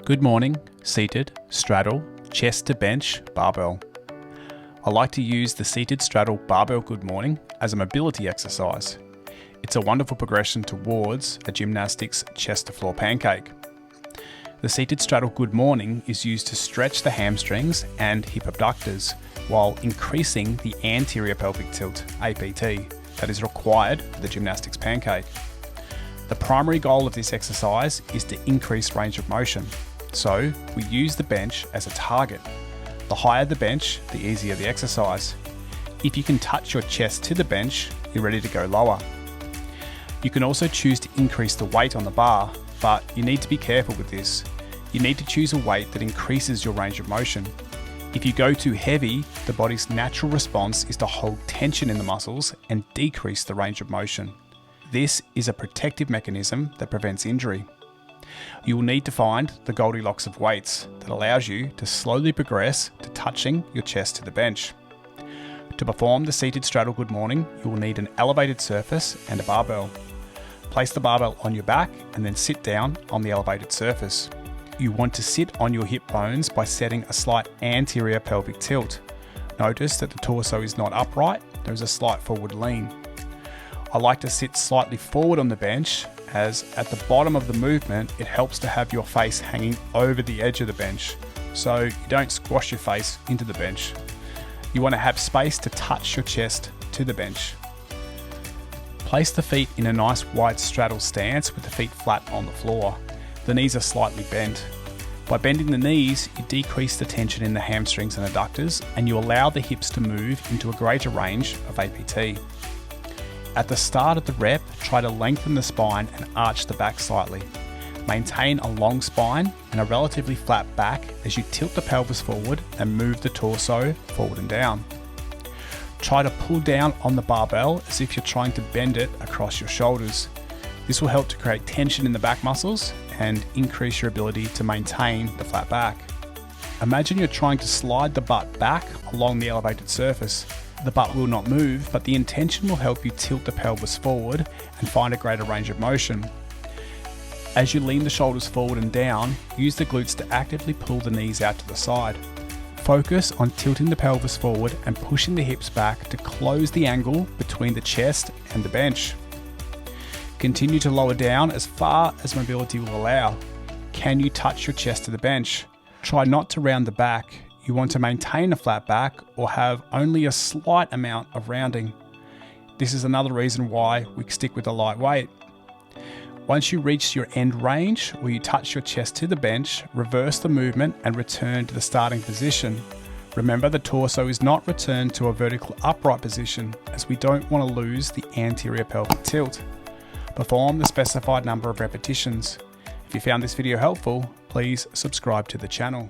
Good morning, seated, straddle, chest to bench, barbell. I like to use the seated straddle barbell good morning as a mobility exercise. It's a wonderful progression towards a gymnastics chest to floor pancake. The seated straddle good morning is used to stretch the hamstrings and hip abductors while increasing the anterior pelvic tilt, APT, that is required for the gymnastics pancake. The primary goal of this exercise is to increase range of motion. So we use the bench as a target. The higher the bench, the easier the exercise. If you can touch your chest to the bench, you're ready to go lower. You can also choose to increase the weight on the bar, but you need to be careful with this. You need to choose a weight that increases your range of motion. If you go too heavy, the body's natural response is to hold tension in the muscles and decrease the range of motion. This is a protective mechanism that prevents injury. You will need to find the Goldilocks of weights that allows you to slowly progress to touching your chest to the bench. To perform the seated straddle good morning, you will need an elevated surface and a barbell. Place the barbell on your back and then sit down on the elevated surface. You want to sit on your hip bones by setting a slight anterior pelvic tilt. Notice that the torso is not upright, there is a slight forward lean. I like to sit slightly forward on the bench, as at the bottom of the movement it helps to have your face hanging over the edge of the bench so you don't squash your face into the bench. You want to have space to touch your chest to the bench. Place the feet in a nice wide straddle stance with the feet flat on the floor. The knees are slightly bent. By bending the knees, you decrease the tension in the hamstrings and adductors and you allow the hips to move into a greater range of APT. At the start of the rep, try to lengthen the spine and arch the back slightly. Maintain a long spine and a relatively flat back as you tilt the pelvis forward and move the torso forward and down. Try to pull down on the barbell as if you're trying to bend it across your shoulders. This will help to create tension in the back muscles and increase your ability to maintain the flat back. Imagine you're trying to slide the butt back along the elevated surface. The butt will not move, but the intention will help you tilt the pelvis forward and find a greater range of motion. As you lean the shoulders forward and down, use the glutes to actively pull the knees out to the side. Focus on tilting the pelvis forward and pushing the hips back to close the angle between the chest and the bench. Continue to lower down as far as mobility will allow. Can you touch your chest to the bench? Try not to round the back. You want to maintain a flat back or have only a slight amount of rounding. This is another reason why we stick with a light weight. Once you reach your end range where you touch your chest to the bench, reverse the movement and return to the starting position. Remember, the torso is not returned to a vertical upright position as we don't want to lose the anterior pelvic tilt. Perform the specified number of repetitions. If you found this video helpful, please subscribe to the channel.